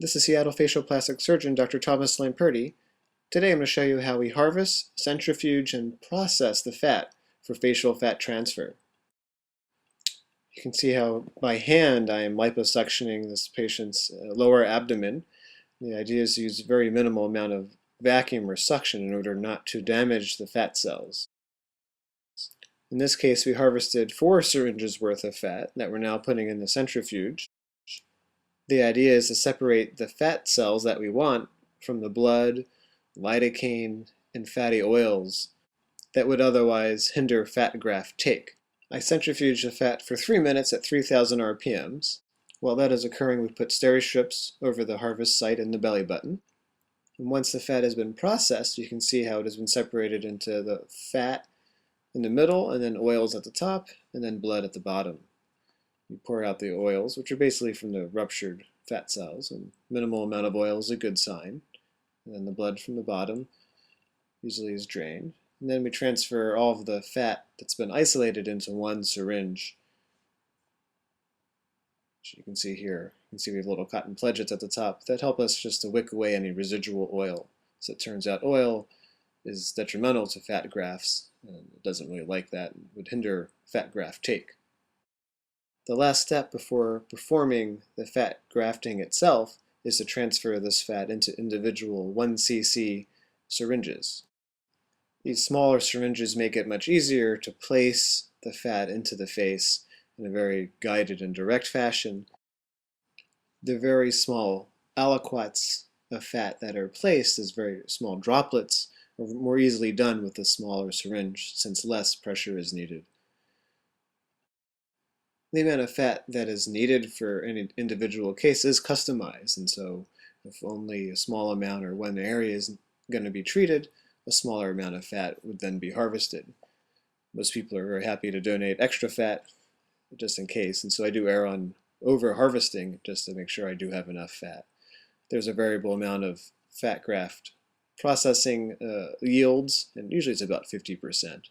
This is Seattle facial plastic surgeon Dr. Thomas Lamperti. Today I'm going to show you how we harvest, centrifuge, and process the fat for facial fat transfer. You can see how by hand I am liposuctioning this patient's lower abdomen. The idea is to use a very minimal amount of vacuum or suction in order not to damage the fat cells. In this case, we harvested 4 syringes worth of fat that we're now putting in the centrifuge. The idea is to separate the fat cells that we want from the blood, lidocaine, and fatty oils that would otherwise hinder fat graft take. I centrifuge the fat for 3 minutes at 3,000 RPMs. While that is occurring, we put steri-strips over the harvest site and the belly button. And once the fat has been processed, you can see how it has been separated into the fat in the middle, and then oils at the top, and then blood at the bottom. You pour out the oils, which are basically from the ruptured fat cells, and minimal amount of oil is a good sign. And then the blood from the bottom usually is drained. And then we transfer all of the fat that's been isolated into one syringe. Which you can see here. You can see we have little cotton pledgets at the top that help us just to wick away any residual oil. So it turns out oil is detrimental to fat grafts, and it doesn't really like that and would hinder fat graft take. The last step before performing the fat grafting itself is to transfer this fat into individual 1 cc syringes. These smaller syringes make it much easier to place the fat into the face in a very guided and direct fashion. The very small aliquots of fat that are placed as very small droplets are more easily done with a smaller syringe since less pressure is needed. The amount of fat that is needed for any individual case is customized, and so if only a small amount or one area is going to be treated, a smaller amount of fat would then be harvested. Most people are very happy to donate extra fat just in case, and so I do err on over harvesting just to make sure I do have enough fat. There's a variable amount of fat graft processing yields, and usually it's about 50%.